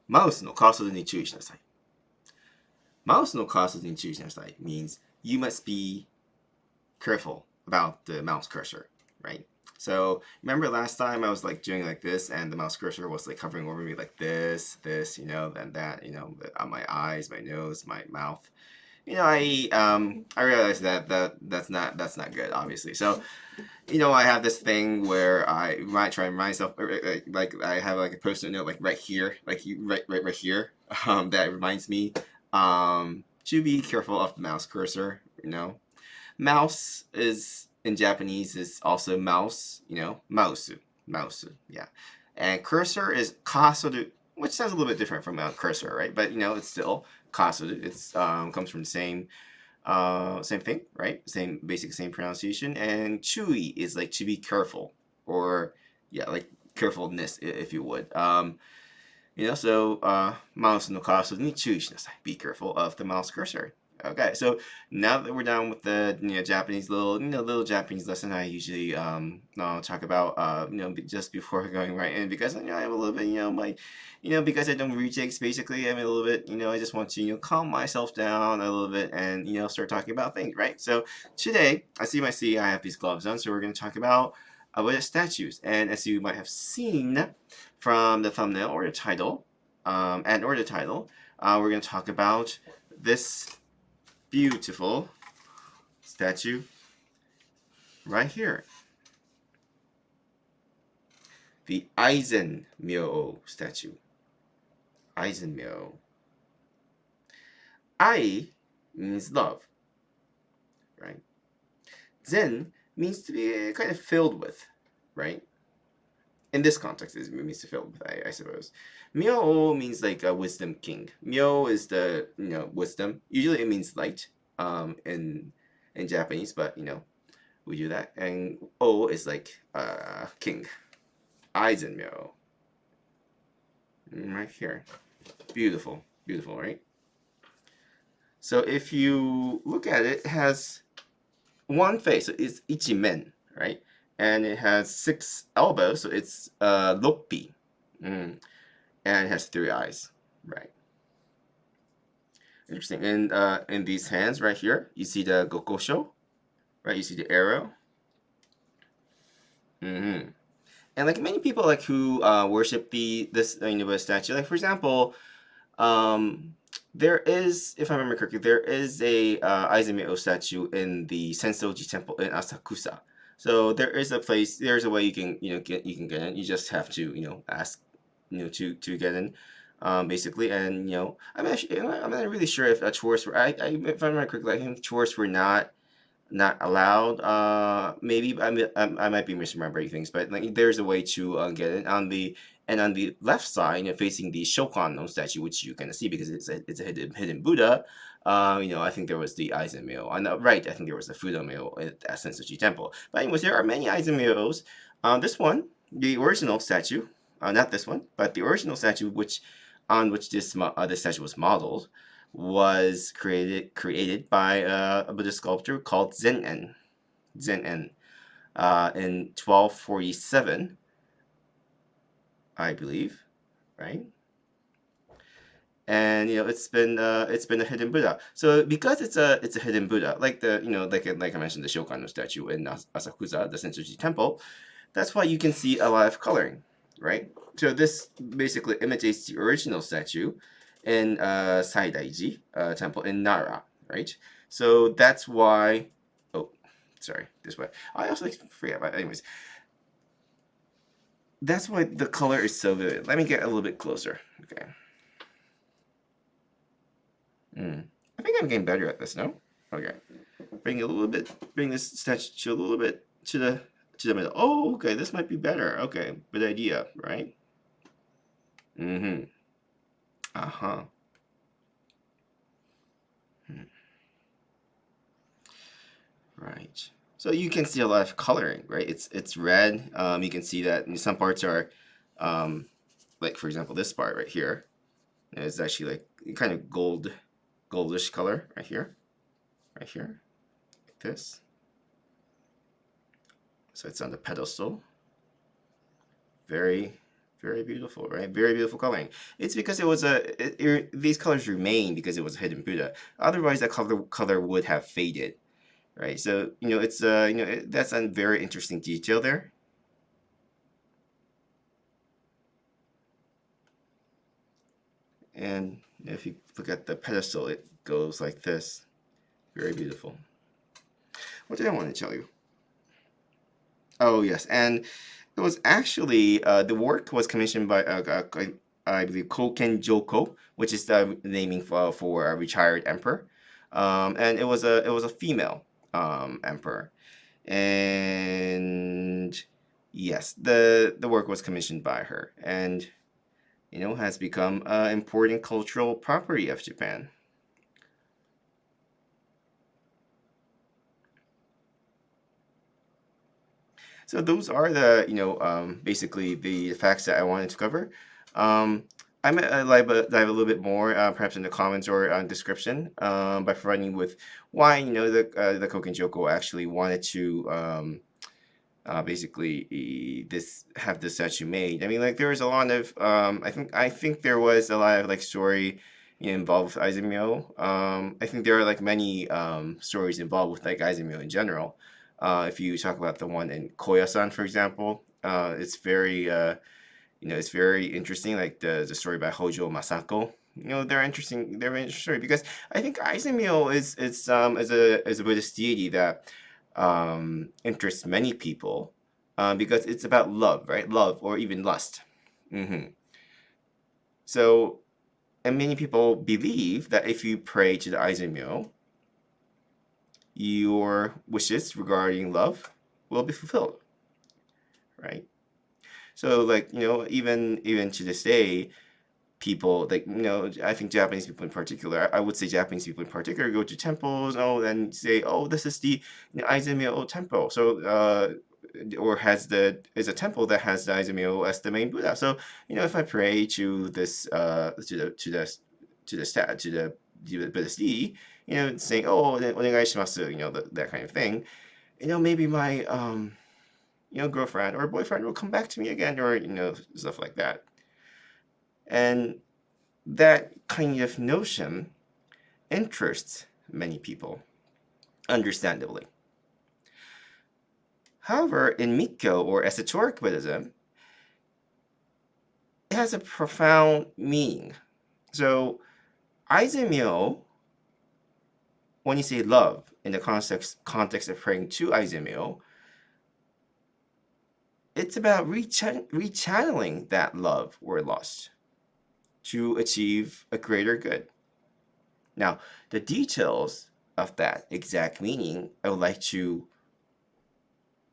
マウスの川筋に注意しなさい。マウスの川筋に注意しなさい means you must be careful about the mouse cursor, right? So remember last time I was like doing like this and the mouse cursor was like hovering over me like this, and that, on my eyes, my nose, my mouth. I realized that's not good, obviously. So I have this thing where I might try and remind myself, like I have like a post-it note, like right here, right here, that reminds me, to be careful of the mouse cursor. Mouse is in Japanese is also mouse, mouse, yeah, and cursor is kasoru, which sounds a little bit different from cursor, right? But it's still kasoru. It's comes from the same thing, right? Same pronunciation. And chui is like to be careful, or yeah, like carefulness, if you would. So mouse no cursor ni chui shinasai. Be careful of the mouse cursor. Okay, so now that we're done with the Japanese little Japanese lesson, I usually talk about just before going right in, because I have a little bit because I don't retakes basically. I'm a little bit I just want to calm myself down a little bit and start talking about things, right? So today, as you might see, I have these gloves on, so we're going to talk about Buddhist statues, and as you might have seen from the thumbnail or the title, we're going to talk about this beautiful statue right here. The Aizen Myoo statue. Aizen Myoo. Ai means love, right? Zen means to be kind of filled with, right? In this context, it means to fill with, I suppose. Myoo means like a wisdom king. Myoo is the wisdom. Usually it means light, in Japanese, but we do that. And O is like king. Aizen Myoo. Right here. Beautiful, beautiful, right? So if you look at it, it has one face. So it's ichimen, right? And it has 6 elbows, so it's loppi. And it has 3 eyes, right? Interesting. And in these hands right here, you see the gokosho, right? You see the arrow. And like many people like who worship this statue, like for example, there is, if I remember correctly, there is a Aizen Myoo statue in the Sensoji Temple in Asakusa. So there's a way you can get in. You just have to ask to get in, basically. And I'm not really sure if tourists were. If I remember correctly, I think tourists were not allowed. Maybe I might be misremembering things, but like there's a way to get in on the left side, facing the Shokan statue, which you can see because it's a hidden Buddha. I think there was the Aizen Myoo. On the right, I think there was the Fudo Myoo at Sensoji Temple. But anyways, there are many Aizen Myoo's. This one, the original statue, not this one, but the original statue, on which this statue was modeled, was created by a Buddhist sculptor called Zen-en in 1247, I believe, right? And it's been a hidden Buddha. So because it's a hidden Buddha, like like I mentioned, the Shokan statue in Asakusa, the Sensoji Temple, that's why you can see a lot of coloring, right? So this basically imitates the original statue in Saidaiji Temple in Nara, right? So that's why. Oh, sorry, this way. I also forget about. Anyways, that's why the color is so vivid. Let me get a little bit closer. Okay. I think I'm getting better at this now. Okay. Bring this statue a little bit to the middle. Oh, okay, this might be better. Okay, good idea, right? Uh-huh. Right. So you can see a lot of coloring, right? It's red. You can see that some parts are, like for example, this part right here. It's actually like kind of goldish color right here, like this. So it's on the pedestal. Very, Very beautiful, right? Very beautiful coloring. It's because these colors remain because it was a hidden Buddha. Otherwise, that color would have faded, right? So it's that's a very interesting detail there. And if you look at the pedestal, it goes like this. Very beautiful. What did I want to tell you? Oh yes, and it was actually the work was commissioned by I believe Koken Joko, which is the naming for a retired emperor, and it was a female emperor, and yes, the work was commissioned by her, and has become an important cultural property of Japan. So those are the basically the facts that I wanted to cover. Um, I might dive a little bit more, perhaps in the comments or description, by providing you with why the Koken Joko actually wanted to basically this have this statue made. I mean, like there was a lot of I think there was a lot of like story involved with Aizen Myoo. I think there are like many stories involved with like Aizen Myoo in general. If you talk about the one in Koyasan, for example, it's very it's very interesting. Like the story by Hojo Masako. They're interesting. They're interesting story because I think Aizen Myoo is a Buddhist deity that interests many people because it's about love, right? Love or even lust. hmm So, and many people believe that if you pray to the Aizen Myoo, your wishes regarding love will be fulfilled, right? So, like even to this day, people like I think Japanese people in particular. I would say Japanese people in particular go to temples, and say, oh, this is the Aizen Myoo temple. So or is a temple that has the Aizen Myoo as the main Buddha. So if I pray to this to the Buddhist deity, saying, oh, onegai shimasu, that kind of thing. Maybe my girlfriend or boyfriend will come back to me again, or stuff like that. And that kind of notion interests many people, understandably. However, in Mikko or esoteric Buddhism, it has a profound meaning. So, Aizen Myoo, when you say love in the context of praying to Aizen Myoo, it's about rechanneling that love or lust to achieve a greater good. Now, the details of that exact meaning, I would like to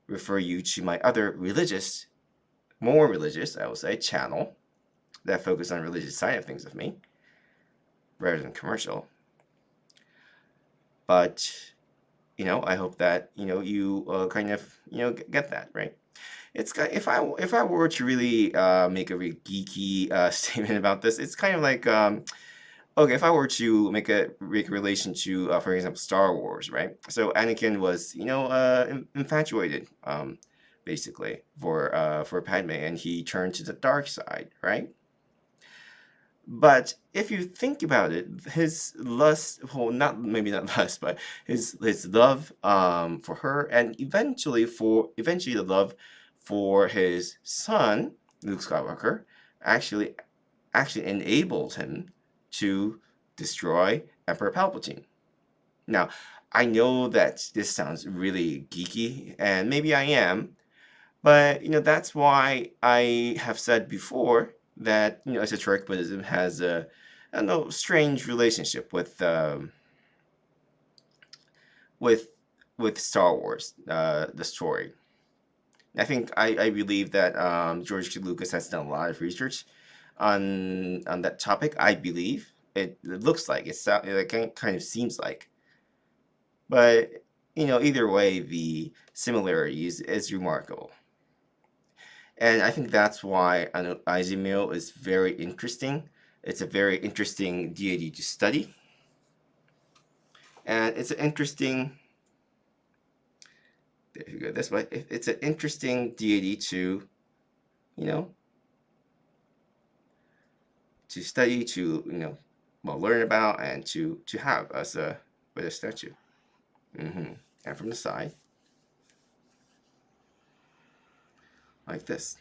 refer you to my other more religious, I would say, channel that focus on religious side of things of me, rather than commercial. But I hope that you kind of get that right. It's if I were to really make a really geeky statement about this, it's kind of like okay, if I were to make a relation to, for example, Star Wars, right? So Anakin was, infatuated, basically, for Padme, and he turned to the dark side, right? But if you think about it, his lust, well, not maybe not lust, but his love for her, and eventually the love for his son, Luke Skywalker, actually enabled him to destroy Emperor Palpatine. Now, I know that this sounds really geeky, and maybe I am, but that's why I have said before that esoteric Buddhism has a I don't know strange relationship with with Star Wars, the story. I believe that George Lucas has done a lot of research on that topic. I believe it looks like it kind of seems like, but either way, the similarities is remarkable. And I think that's why Aizen Myoo is very interesting. It's a very interesting deity to study. And it's an interesting, if you go this way, it's an interesting deity to, you know, study, to well, learn about, and to have as a Buddhist statue. And from the side, like this.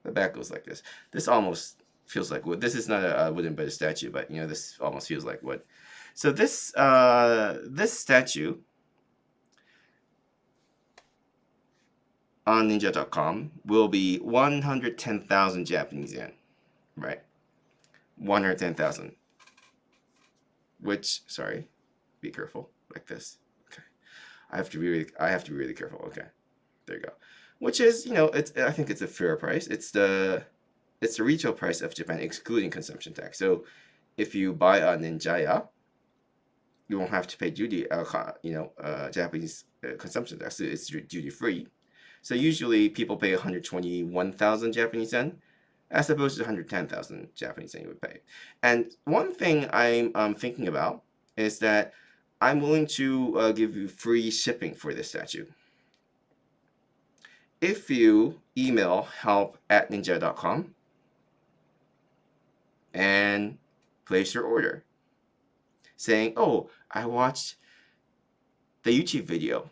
The back goes like this. This almost feels like wood. This is not a wooden Buddhist statue, but this almost feels like wood. So this statue on ninja.com will be 110,000 Japanese yen, right? 110,000. Which, sorry, be careful, like this. Okay, I have to be really careful. Okay, there you go. Which is, I think it's a fair price. It's the retail price of Japan, excluding consumption tax. So if you buy a ninjaya, you won't have to pay duty, Japanese consumption tax. It's duty free. So usually people pay 121,000 Japanese yen, as opposed to 110,000 Japanese yen you would pay. And one thing I'm thinking about is that I'm willing to give you free shipping for this statue. If you email help@ninja.com and place your order, saying, "Oh, I watched the YouTube video,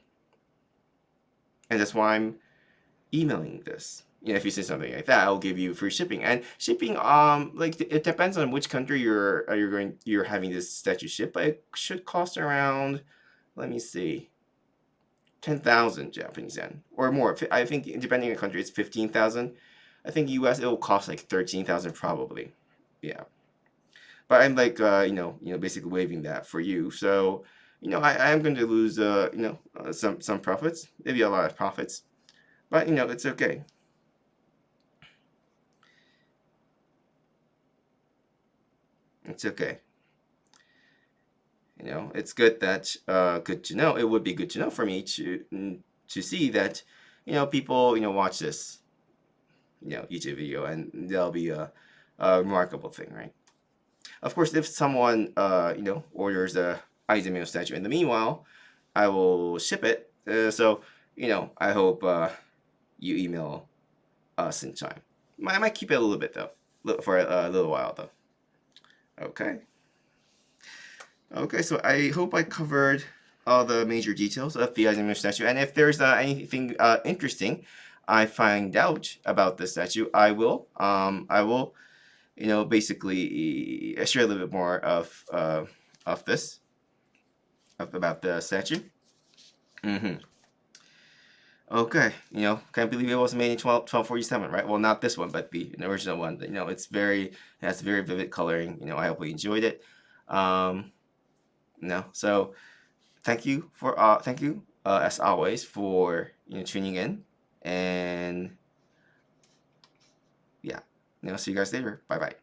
and that's why I'm emailing this." If you say something like that, I'll give you free shipping. And shipping, like it depends on which country you're having this statue shipped, but it should cost around, let me see, 10,000 Japanese yen or more. I think depending on the country, it's 15,000. I think US it will cost like 13,000 probably. Yeah, but I'm like basically waiving that for you. So I am going to lose some profits, maybe a lot of profits, but it's okay. It's okay. It's good that good to know. It would be good to know for me to see that people watch this YouTube video, and that'll be a remarkable thing, right? Of course, if someone orders a Aizen Myoo statue in the meanwhile, I will ship it. So I hope you email us in time. I might keep it a little bit though, for a little while though. Okay. Okay, so I hope I covered all the major details of the Aizen Myoo statue, and if there's anything interesting I find out about the statue, I will basically share a little bit more of this about the statue. Okay, can't believe it was made in 1247, right? Well, not this one, but the original one. It has very vivid coloring. I hope you enjoyed it. So thank you as always for tuning in, and yeah, see you guys later. Bye bye.